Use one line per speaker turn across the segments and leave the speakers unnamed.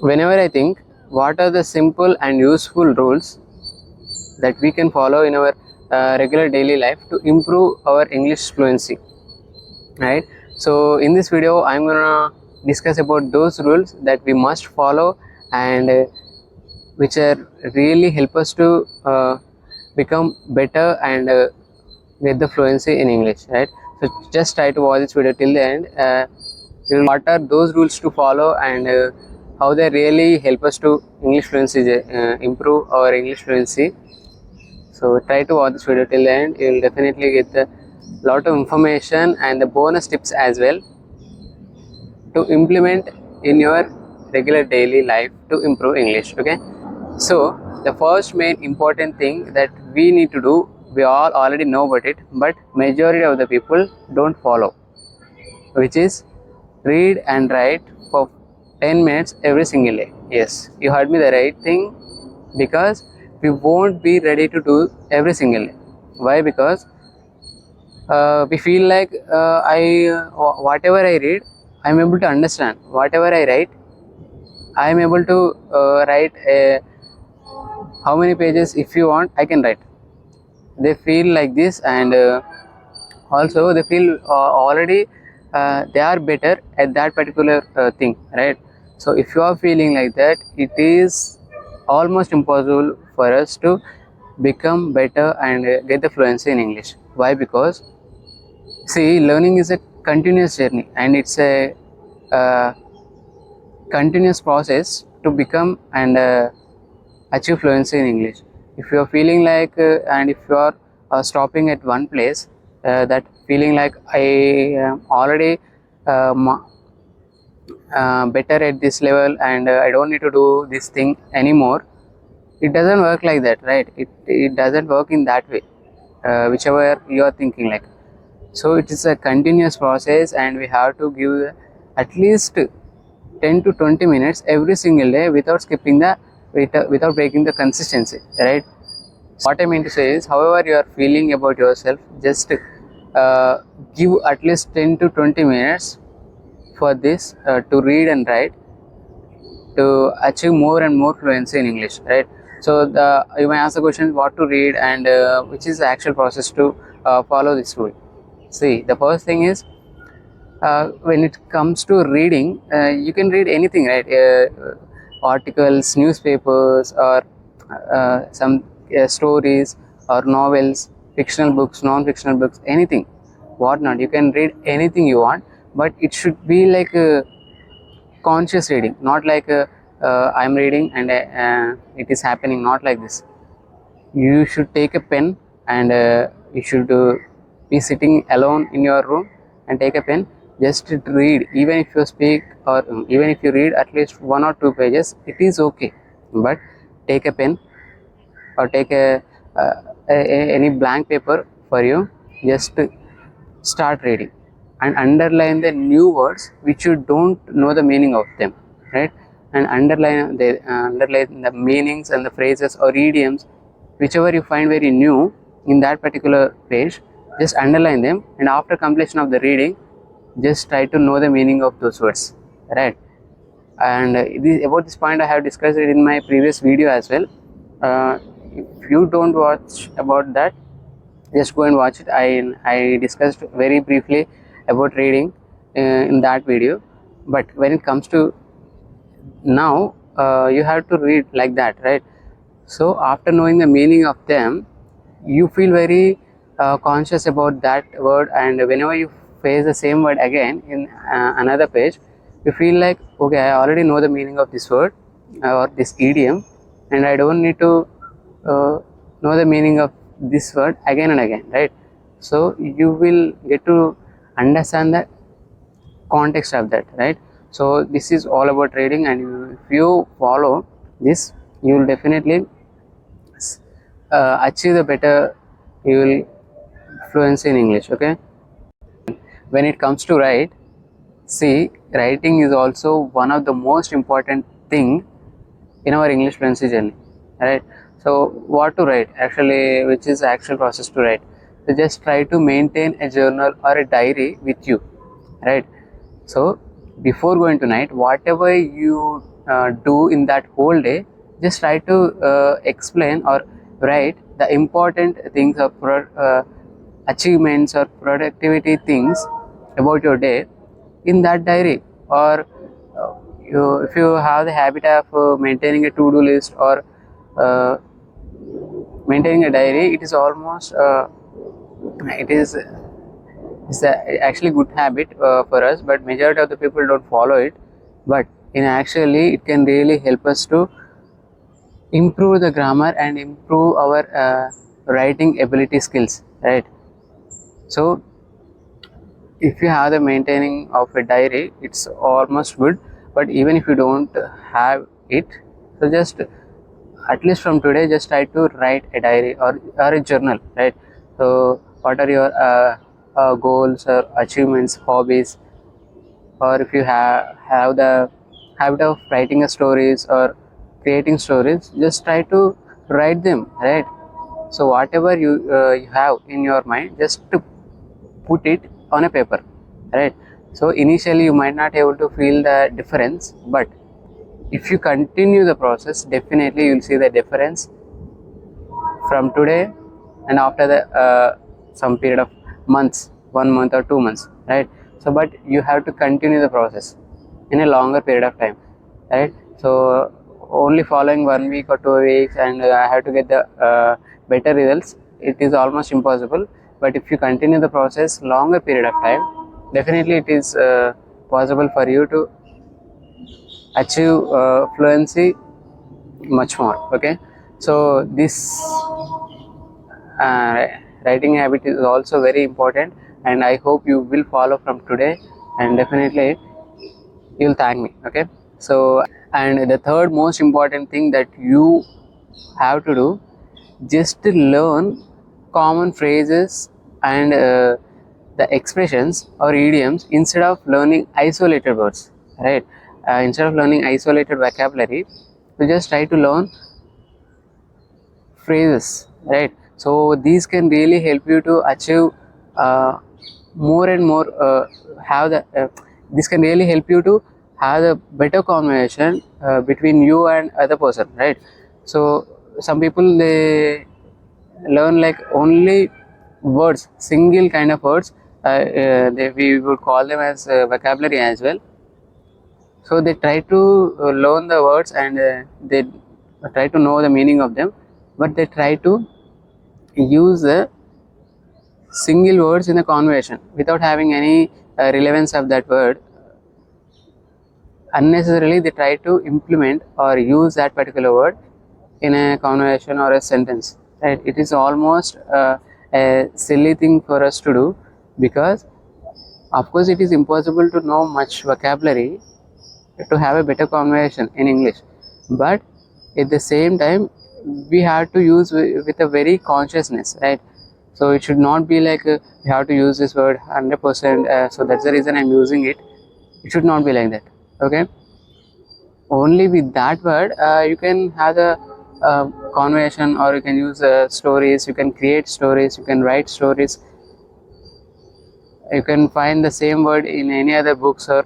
whenever I think what are the simple and useful rules that we can follow in our regular daily life to improve our English fluency, right? So in this video I'm gonna discuss about those rules that we must follow and which are really help us to become better and get the fluency in English, right? So just try to watch this video till the end. What are those rules to follow and how they really help us to English fluency, improve our English fluency. So try to watch this video till the end. You will definitely get a lot of information and the bonus tips as well to implement in your regular daily life to improve English. Okay, so the first main important thing that we need to do, we all already know about it, but majority of the people don't follow, which is read and write for 10 minutes every single day. Yes, you heard me the right thing, because we won't be ready to do every single day. Why? Because we feel like whatever I read, I'm able to understand. Whatever I write, I'm able to write how many pages if you want I can write. They feel like this, and also they feel already they are better at that particular thing, right? So if you are feeling like that, it is almost impossible for us to become better and get the fluency in English. Why? Because see, learning is a continuous journey and it's a uh, continuous process to become and achieve fluency in English. If you are feeling like and if you are stopping at one place, that feeling like I am already better at this level and I don't need to do this thing anymore, it doesn't work like that, right? It doesn't work in that way, whichever you are thinking like. So it is a continuous process and we have to give at least 10 to 20 minutes every single day without skipping the without breaking the consistency, right? What I mean to say is, however you are feeling about yourself, just give at least 10 to 20 minutes for this to read and write to achieve more and more fluency in English, right? So you may ask the question what to read and which is the actual process to follow this rule. See, the first thing is when it comes to reading, you can read anything, right? Articles, newspapers, or some stories or novels, fictional books, non-fictional books, anything, whatnot. You can read anything you want, but it should be like a conscious reading, not like I'm reading and it is happening, not like this. You should take a pen and you should be sitting alone in your room and take a pen, just to read. Even if you speak or even if you read at least 1 or 2 pages, it is okay, but take a pen or take any blank paper for you, just start reading and underline the new words which you don't know the meaning of them, right? And underline the meanings and the phrases or idioms whichever you find very new in that particular page. Just underline them, and after completion of the reading, just try to know the meaning of those words, right? And about this point I have discussed it in my previous video as well. If you don't watch about that, just go and watch it. I discussed very briefly about reading in that video, but when it comes to now, you have to read like that, right? So after knowing the meaning of them, you feel very conscious about that word, and whenever you face the same word again in another page, you feel like, okay, I already know the meaning of this word or this idiom, and I don't need to know the meaning of this word again and again, right? So you will get to understand the context of that, right? So this is all about reading, and if you follow this, you will definitely achieve the better you will fluency in English. Okay, when it comes to write, see, writing is also one of the most important thing in our English fluency journey, right? So what to write actually, which is the actual process to write? So just try to maintain a journal or a diary with you, right? So before going to night, whatever you do in that whole day, just try to explain or write the important things or achievements or productivity things about your day in that diary. Or if you have the habit of maintaining a to-do list or uh, maintaining a diary, it is almost it is it's actually good habit for us, but majority of the people don't follow it. But in actually it can really help us to improve the grammar and improve our writing ability skills, right? So if you have the maintaining of a diary, it's almost good. But even if you don't have it, so just at least from today, just try to write a diary or a journal, right? So what are your goals or achievements, hobbies, or if you have the habit of writing a stories or creating stories, just try to write them, right? So whatever you have in your mind, just to put it on a paper, right? So initially you might not able to feel the difference, but if you continue the process, definitely you'll see the difference from today and after the some period of months, 1 month or 2 months, right? So but you have to continue the process in a longer period of time, right? So only following 1 week or 2 weeks and I have to get the better results, it is almost impossible. But if you continue the process longer period of time, definitely it is possible for you to achieve fluency much more. Okay, so this uh, writing habit is also very important, and I hope you will follow from today, and definitely you'll thank me. Okay, so and the third most important thing that you have to do, just to learn common phrases and the expressions or idioms instead of learning isolated words, right? Instead of learning isolated vocabulary, you just try to learn phrases, right? So these can really help you to achieve more and more have the this can really help you to have a better conversation between you and other person, right? So some people, they learn like only words, single kind of words, we would call them as vocabulary as well. So they try to learn the words and they try to know the meaning of them, but they try to use the single words in the conversation without having any relevance of that word. Unnecessarily they try to implement or use that particular word in a conversation or a sentence, right? It is almost a silly thing for us to do, because of course it is impossible to know much vocabulary to have a better conversation in English, but at the same time we have to use with a very consciousness, right? So it should not be like we have to use this word 100%, so that's the reason I'm using it. It should not be like that. Okay, only with that word you can have the conversation, or you can use stories, you can create stories, you can write stories, you can find the same word in any other books, or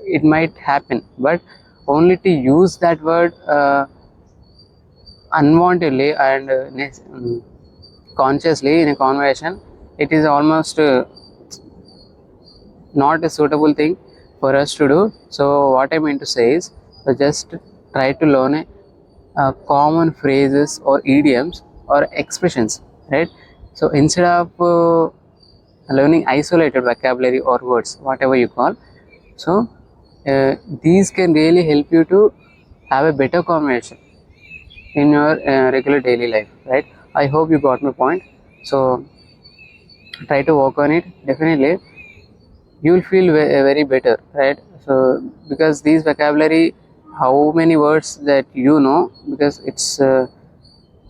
it might happen, but only to use that word unwantedly and consciously in a conversation, it is almost not a suitable thing for us to do. So what I mean to say is, just try to learn a common phrases or idioms or expressions, right? So instead of learning isolated vocabulary or words, whatever you call, so these can really help you to have a better conversation in your regular daily life, right? I hope you got my point. So try to work on it. Definitely you will feel very better, right? So because these vocabulary, how many words that you know, because it's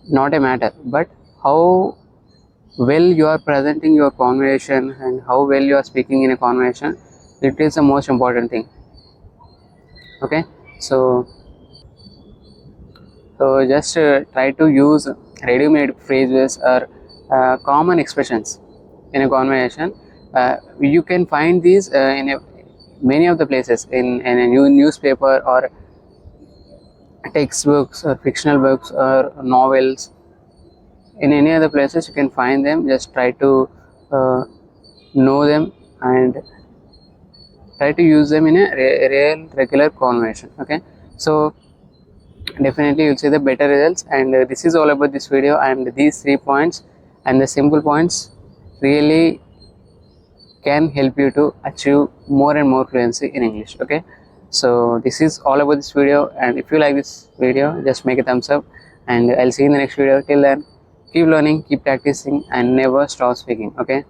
not a matter, but how well you are presenting your conversation and how well you are speaking in a conversation, it is the most important thing. Okay, so just try to use ready-made phrases or common expressions in a conversation. You can find these in many of the places in a new newspaper or textbooks or fictional books or novels, in any other places you can find them. Just try to know them and try to use them in a real regular conversation. Okay, so definitely you'll see the better results. And this is all about this video, and these 3 points and the simple points really can help you to achieve more and more fluency in English. Okay, so this is all about this video, and if you like this video, just make a thumbs up, and I'll see you in the next video. Till then, keep learning, keep practicing, and never stop speaking. Okay.